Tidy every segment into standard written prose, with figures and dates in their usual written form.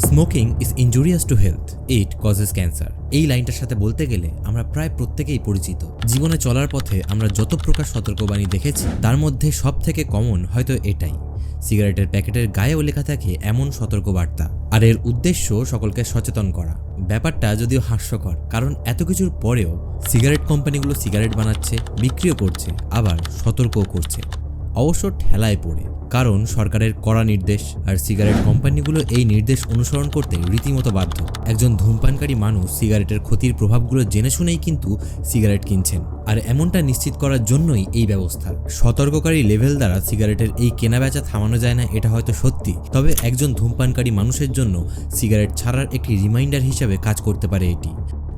Smoking is injurious to health, it causes cancer. এই লাইনটার সাথে বলতে গেলে আমরা প্রায় প্রত্যেকেই পরিচিত। জীবনে চলার পথে আমরা যত প্রকার সতর্কবাণী দেখেছি তার মধ্যে সব থেকে কমন হয়তো এটাই, সিগারেটের প্যাকেটের গায়েও লেখা থাকে এমন সতর্কবার্তা। আর এর উদ্দেশ্য সকলকে সচেতন করা। ব্যাপারটা যদিও হাস্যকর, কারণ এত কিছুর পরেও সিগারেট কোম্পানিগুলো সিগারেট বানাচ্ছে, বিক্রিও করছে, আবার সতর্কও করছে, অবশ্য ঠেলায় পড়ে। কারণ সরকারের কড়া নির্দেশ, আর সিগারেট কোম্পানিগুলো এই নির্দেশ অনুসরণ করতে রীতিমতো বাধ্য। একজন ধূমপানকারী মানুষ সিগারেটের ক্ষতির প্রভাবগুলো জেনে শুনেই কিন্তু সিগারেট কিনছেন, আর এমনটা নিশ্চিত করার জন্যই এই ব্যবস্থা। সতর্ককারী লেভেল দ্বারা সিগারেটের এই কেনাবেচা থামানো যায় না, এটা হয়তো সত্যি, তবে একজন ধূমপানকারী মানুষের জন্য সিগারেট ছাড়ার একটি রিমাইন্ডার হিসাবে কাজ করতে পারে এটি।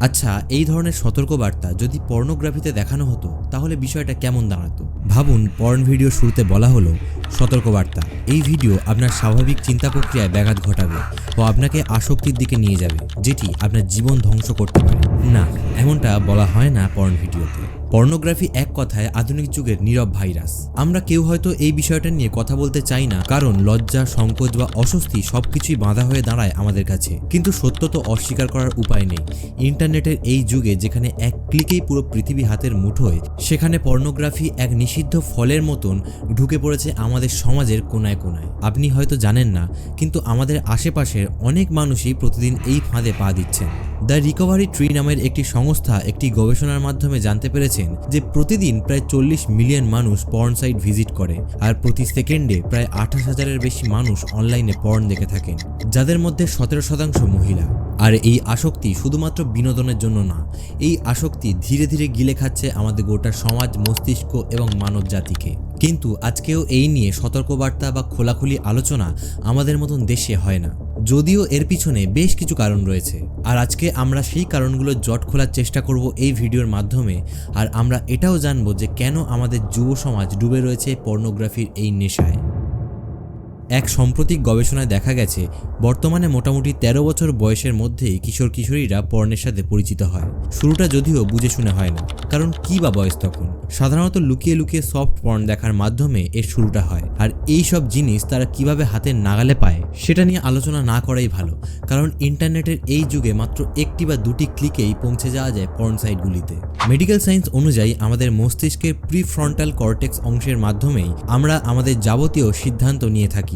আচ্ছা, এই ধরনের সতর্কবার্তা যদি পর্নোগ্রাফিতে দেখানো হতো তাহলে বিষয়টা কেমন দাঁড়াতো? ভাবুন, পর্ন ভিডিও শুরুতে বলা হলো সতর্কবার্তা, এই ভিডিও আপনার স্বাভাবিক চিন্তা প্রক্রিয়ায় ব্যাঘাত ঘটাবে ও আপনাকে আসক্তির দিকে নিয়ে যাবে, যেটি আপনার জীবন ধ্বংস করতে পারে। না, এমনটা বলা হয় না পর্ন ভিডিওতে। পর্নোগ্রাফি এক কথায় আধুনিক যুগের নীরব ভাইরাস। আমরা কেউ হয়তো এই বিষয়টা নিয়ে কথা বলতে চাই না, কারণ লজ্জা, সংকোচ বা অস্বস্তি সবকিছুই বাধা হয়ে দাঁড়ায় আমাদের কাছে। কিন্তু সত্য তো অস্বীকার করার উপায় নেই। ইন্টারনেটের এই যুগে যেখানে এক ক্লিকেই পুরো পৃথিবী হাতের মুঠোয়, সেখানে পর্নোগ্রাফি এক নিষিদ্ধ ফলের মতন ঢুকে পড়েছে আমাদের সমাজের কোনায় কোনায়। আপনি হয়তো জানেন না, কিন্তু আমাদের আশেপাশের অনেক মানুষই প্রতিদিন এই ফাঁদে পা দিচ্ছেন। দ্য রিকভারি ট্রি নামের একটি সংস্থা একটি গবেষণার মাধ্যমে জানতে পেরেছেন যে প্রতিদিন প্রায় 40 মিলিয়ন মানুষ পর্ন সাইট ভিজিট করে, আর প্রতি সেকেন্ডে প্রায় 28,000-এর বেশি মানুষ অনলাইনে পর্ন দেখে থাকেন, যাদের মধ্যে 17% মহিলা। আর এই আসক্তি শুধুমাত্র বিনোদনের জন্য না, এই আসক্তি ধীরে ধীরে গিলে খাচ্ছে আমাদের গোটা সমাজ, মস্তিষ্ক এবং মানব জাতিকে। কিন্তু আজকেও এই নিয়ে সতর্কবার্তা বা খোলাখুলি আলোচনা আমাদের মতন দেশে হয় না, যদিও এর পিছনে বেশ কিছু কারণ রয়েছে। আর আজকে আমরা সেই কারণগুলো জট খোলার চেষ্টা করব এই ভিডিওর মাধ্যমে। আর আমরা এটাও জানবো যে কেন আমাদের যুব সমাজ ডুবে রয়েছে পর্নোগ্রাফির এই নেশায়। এক সাম্প্রতিক গবেষণায় দেখা গেছে বর্তমানে মোটামুটি 13 বছর বয়সের মধ্যেই কিশোর কিশোরীরা পর্নের সাথে পরিচিত হয়। শুরুটা যদিও বুঝে শুনে হয় না, কারণ কি বা বয়স তখন। সাধারণত লুকিয়ে লুকিয়ে সফট পর্ন দেখার মাধ্যমে এর শুরুটা হয়। আর এই সব জিনিস তারা কিভাবে হাতের নাগালে পায় সেটা নিয়ে আলোচনা না করাই ভালো, কারণ ইন্টারনেটের এই যুগে মাত্র একটি বা দুটি ক্লিকেই পৌঁছে যাওয়া যায় পর্ন সাইটগুলিতে। মেডিকেল সায়েন্স অনুযায়ী আমাদের মস্তিষ্কের প্রিফ্রন্টাল কর্টেক্স অংশের মাধ্যমেই আমরা আমাদের যাবতীয় সিদ্ধান্ত নিয়ে থাকি।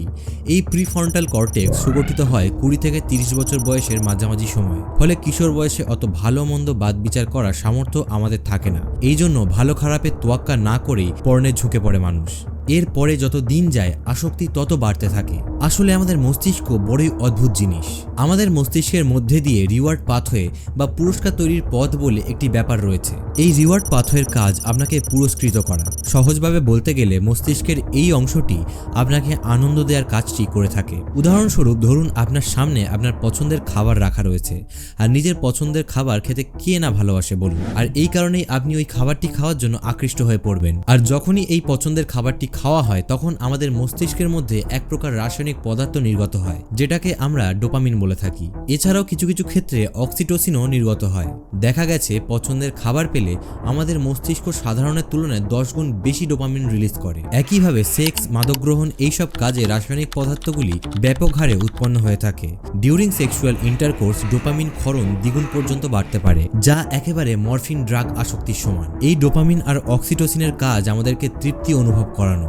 এই প্রিফ্রন্টাল কর্টেক্স সুগঠিত হয় 20 থেকে 30 বছর বয়সের মাঝামাঝি সময়। ফলে কিশোর বয়সে অত ভালো মন্দ বাদ বিচার করার সামর্থ্য আমাদের থাকে না। এই জন্য ভালো খারাপের তোয়াক্কা না করেই পর্নে ঝুঁকে পড়ে মানুষ। এরপরে যত দিন যায় আসক্তি তত বাড়তে থাকে। আসলে আমাদের মস্তিষ্ক বড়ই অদ্ভুত জিনিস। আমাদের মস্তিষ্কের মধ্যে দিয়ে রিওয়ার্ড পাথওয়ে বা পুরস্কার তৈরির পথ বলে একটি ব্যাপার রয়েছে। এই রিওয়ার্ড পাথওয়ের কাজ আপনাকে পুরস্কৃত করা। সহজভাবে বলতে গেলে মস্তিষ্কের এই অংশটি আপনাকে আনন্দ দেওয়ার কাজটি করে থাকে। উদাহরণস্বরূপ ধরুন, আপনার সামনে আপনার পছন্দের খাবার রাখা রয়েছে, আর নিজের পছন্দের খাবার খেতে কে না ভালোবাসে বলুন। আর এই কারণেই আপনি ওই খাবারটি খাওয়ার জন্য আকৃষ্ট হয়ে পড়বেন। আর যখনই এই পছন্দের খাবারটি খাওয়া হয় তখন আমাদের মস্তিষ্কের মধ্যে এক প্রকার রাসায়নিক পদার্থ নির্গত হয়, যেটাকে আমরা ডোপামিন বলে থাকি। এছাড়াও কিছু কিছু ক্ষেত্রে অক্সিটোসিনও নির্গত হয়। দেখা গেছে পছন্দের খাবার পেলে আমাদের মস্তিষ্ক সাধারণের তুলনায় 10 গুণ বেশি ডোপামিন রিলিজ করে। একইভাবে সেক্স, মাদক গ্রহণ এইসব কাজে রাসায়নিক পদার্থগুলি ব্যাপক হারে উৎপন্ন হয়ে থাকে। ডিউরিং সেক্সুয়াল ইন্টারকোর্স ডোপামিন ক্ষরণ দ্বিগুণ পর্যন্ত বাড়তে পারে, যা একেবারে মরফিন ড্রাগ আসক্তির সমান। এই ডোপামিন আর অক্সিটোসিনের কাজ আমাদেরকে তৃপ্তি অনুভব করানো,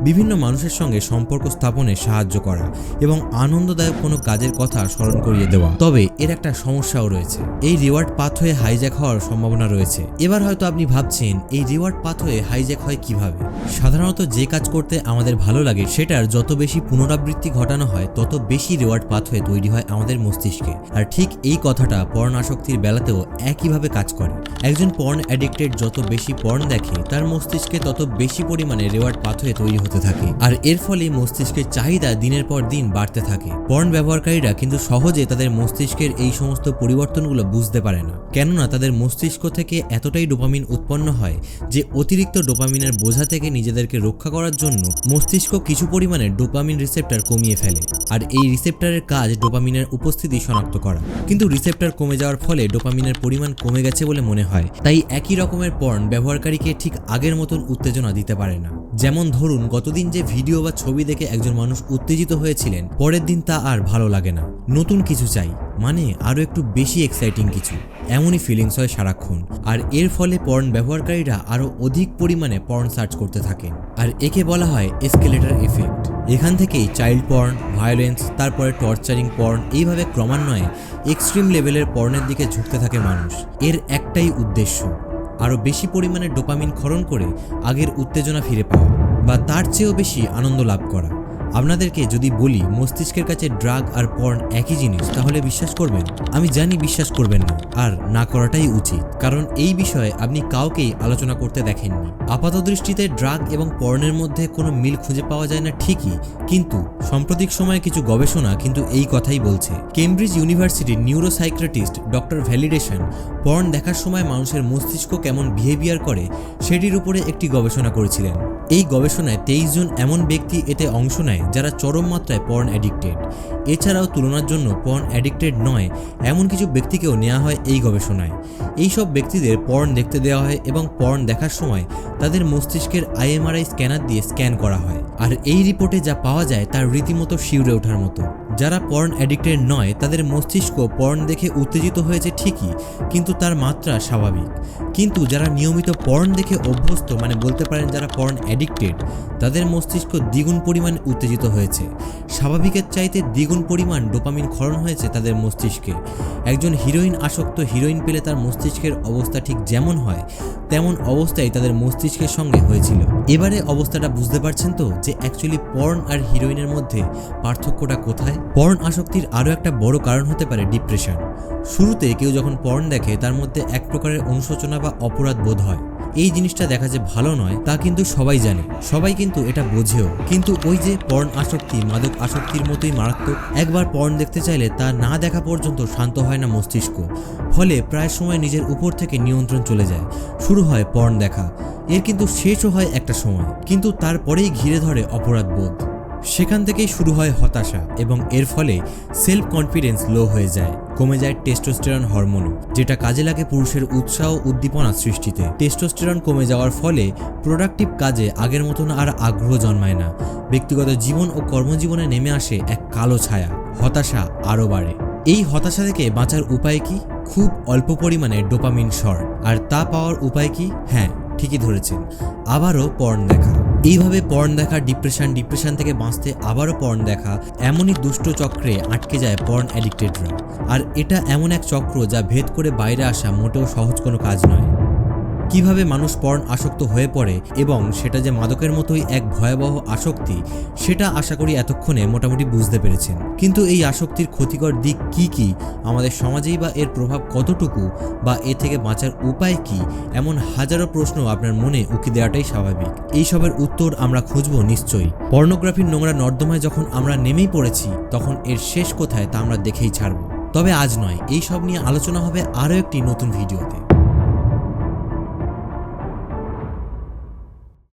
বিভিন্ন মানুষের সঙ্গে সম্পর্ক স্থাপনে সাহায্য করা এবং আনন্দদায়ক কোনো কাজের কথা স্মরণ করিয়ে দেওয়া। তবে এর একটা সমস্যাও রয়েছে, এই রিওয়ার্ড পাথওয়ে হাইজ্যাক হওয়ার সম্ভাবনা রয়েছে। এবার হয়তো আপনি ভাবছেন এই রিওয়ার্ড পাথওয়ে হাইজ্যাক হয় কিভাবে? সাধারণত যে কাজ করতে আমাদের ভালো লাগে সেটার যত বেশি পুনরাবৃত্তি ঘটানো হয় তত বেশি রিওয়ার্ড পাথওয়ে তৈরি হয় আমাদের মস্তিষ্কে। আর ঠিক এই কথাটা পর্ন আসক্তির বেলাতেও একইভাবে কাজ করে। একজন পর্ন অ্যাডিক্টেড যত বেশি পর্ন দেখে তার মস্তিষ্কে তত বেশি পরিমাণে রিওয়ার্ড পাথওয়ে তৈরি হতে থাকে, আর এর ফলে মস্তিষ্কের চাহিদা দিনের পর দিন বাড়তে থাকে। পর্ন ব্যবহারকারীরা কিন্তু সহজে তাদের মস্তিষ্কের এই সমস্ত পরিবর্তনগুলো বুঝতে পারে না, কেননা তাদের মস্তিষ্ক থেকে এতটাই ডোপামিন উৎপন্ন হয় যে অতিরিক্ত ডোপামিনের বোঝা থেকে নিজেদেরকে রক্ষা করার জন্য মস্তিষ্ক কিছু পরিমাণে ডোপামিন রিসেপ্টর কমিয়ে ফেলে। আর এই রিসেপ্টরের কাজ ডোপামিনের উপস্থিতি শনাক্ত করা। কিন্তু রিসেপ্টর কমে যাওয়ার ফলে ডোপামিনের পরিমাণ কমে গেছে বলে মনে হয়, তাই একই রকমের পর্ন ব্যবহারকারীকে ঠিক আগের মতন উত্তেজনা দিতে পারে না। যেমন ধরুন গতদিন যে ভিডিও বা ছবি দেখে একজন মানুষ উত্তেজিত হয়েছিলেন, পরের দিন তা আর ভালো লাগে না, নতুন কিছু চাই, মানে আরো একটু বেশি এক্সাইটিং কিছু। এমনই ফিলিংস হয় সারাক্ষণ। আর এর ফলে পর্ন ব্যবহারকারীরা আরো অধিক পরিমাণে পর্ন সার্চ করতে থাকেন। আর একে বলা হয় এসকেলেটর এফেক্ট। এখান থেকেই চাইল্ড পর্ন, ভায়োলেন্স, তারপরে টর্চারিং পর্ন, এইভাবে ক্রমান্বয়ে এক্সট্রিম লেভেলের পর্নের দিকে ঝুঁকতে থাকে মানুষ। এর একটাই উদ্দেশ্য, আরও বেশি পরিমাণে ডোপামিন ক্ষরণ করে আগের উত্তেজনা ফিরে পাওয়া, বা তার চেয়েও বেশি আনন্দ লাভ করা। আপনাদেরকে যদি বলি মস্তিষ্কের কাছে ড্রাগ আর পর্ন একই জিনিস, তাহলে বিশ্বাস করবেন? আমি জানি বিশ্বাস করবেন না, আর না করাটাই উচিত, কারণ এই বিষয়ে আপনি কাউকেই আলোচনা করতে দেখেননি। আপাতদৃষ্টিতে ড্রাগ এবং পর্নের মধ্যে কোনো মিল খুঁজে পাওয়া যায় না ঠিকই, কিন্তু সাম্প্রতিক সময়ে কিছু গবেষণা কিন্তু এই কথাই বলছে। কেমব্রিজ ইউনিভার্সিটির নিউরোসাইকিয়াট্রিস্ট ডক্টর ভ্যালিডেশন পর্ন দেখার সময় মানুষের মস্তিষ্ক কেমন বিহেভিয়ার করে সেটির উপরে একটি গবেষণা করেছিলেন। এই গবেষণায় 23 জন এমন ব্যক্তি এতে অংশ নেয় যারা চরম মাত্রায় পর্ন অ্যাডিক্টেড। এছাড়াও তুলনার জন্য পর্ন অ্যাডিক্টেড নয় এমন কিছু ব্যক্তিকেও নেওয়া হয় এই গবেষণায়। এই সব ব্যক্তিদের পর্ন দেখতে দেওয়া হয় এবং পর্ন দেখার সময় তাদের মস্তিষ্কের IMRI স্ক্যানার দিয়ে স্ক্যান করা হয়। আর এই রিপোর্টে যা পাওয়া যায় তার রীতিমতো শিউরে ওঠার মতো। যারা পর্ন অ্যাডিক্টেড নয় তাদের মস্তিষ্ক পর্ন দেখে উত্তেজিত হয়েছে ঠিকই, কিন্তু তার মাত্রা স্বাভাবিক। কিন্তু যারা নিয়মিত পর্ন দেখে অভ্যস্ত, মানে বলতে পারেন যারা পর্ন অ্যাডিক্টেড, তাদের মস্তিষ্ক দ্বিগুণ পরিমাণে উত্তেজিত হয়েছে। স্বাভাবিকের চাইতে দ্বিগুণ পরিমাণ ডোপামিন ক্ষরণ হয়েছে তাদের মস্তিষ্কে। একজন হিরোইন আসক্ত হিরোইন পেলে তার মস্তিষ্কের অবস্থা ঠিক যেমন হয় তেমন অবস্থায় তাদের মস্তিষ্কের সঙ্গে হয়েছিল। এবারে অবস্থাটা বুঝতে পারছেন তো যে অ্যাকচুয়ালি পর্ন আর হিরোইনের মধ্যে পার্থক্যটা কোথায়? পর্ন আসক্তির আরও একটা বড় কারণ হতে পারে ডিপ্রেশন। শুরুতে কেউ যখন পর্ন দেখে তার মধ্যে এক প্রকারের অনুশোচনা বা অপরাধ বোধ হয়। এই জিনিসটা দেখা যে ভালো নয় তা কিন্তু সবাই জানে, সবাই কিন্তু এটা বোঝেও, কিন্তু ওই যে পর্ন আসক্তি মাদক আসক্তির মতোই মারাত্মক। একবার পর্ন দেখতে চাইলে তা না দেখা পর্যন্ত শান্ত হয় না মস্তিষ্ক, ফলে প্রায় সময় নিজের উপর থেকে নিয়ন্ত্রণ চলে যায়। শুরু হয় পর্ন দেখা, এর কিন্তু শেষও হয় একটা সময়, কিন্তু তারপরেই ঘিরে ধরে অপরাধ বোধ। সেখান থেকেই শুরু হয় হতাশা, এবং এর ফলে সেলফ কনফিডেন্স লো হয়ে যায়, কমে যায় টেস্টোস্টেরন হরমোনও, যেটা কাজে লাগে পুরুষের উৎসাহ উদ্দীপনা সৃষ্টিতে। টেস্টোস্টেরন কমে যাওয়ার ফলে প্রোডাক্টিভ কাজে আগের মতন আর আগ্রহ জন্মায় না। ব্যক্তিগত জীবন ও কর্মজীবনে নেমে আসে এক কালো ছায়া, হতাশা আরও বাড়ে। এই হতাশা থেকে বাঁচার উপায় কি? খুব অল্প পরিমাণে ডোপামিন শর্ট। আর তা পাওয়ার উপায় কি? হ্যাঁ, ঠিকই ধরেছেন, আবারও পর্ন দেখা। এইভাবে পর্ন দেখা ডিপ্রেশন থেকে বাঁচতে আবারও পর্ন দেখা, এমনই দুষ্ট চক্রে আটকে যায় পর্ন অ্যাডিক্টেডরা। আর এটা এমন এক চক্র যা ভেদ করে বাইরে আসা মোটেও সহজ কোনো কাজ নয়। কিভাবে মানুষ পর্ন আসক্ত হয়ে পড়ে এবং সেটা যে মাদকের মতোই এক ভয়াবহ আসক্তি, সেটা আশা করি এতক্ষণে মোটামুটি বুঝতে পেরেছেন। কিন্তু এই আসক্তির ক্ষতিকর দিক কি কি, আমাদের সমাজেই বা এর প্রভাব কতটুকু, বা এ থেকে বাঁচার উপায় কি, এমন হাজারো প্রশ্ন আপনার মনে উকি দেওয়াটাই স্বাভাবিক। এইসবের উত্তর আমরা খুঁজব নিশ্চয়ই। পর্নোগ্রাফির নোংরা নর্দমায় যখন আমরা নেমেই পড়েছি, তখন এর শেষ কোথায় তা আমরা দেখেই ছাড়ব। তবে আজ নয়, এই সব নিয়ে আলোচনা হবে আরও একটি নতুন ভিডিওতে।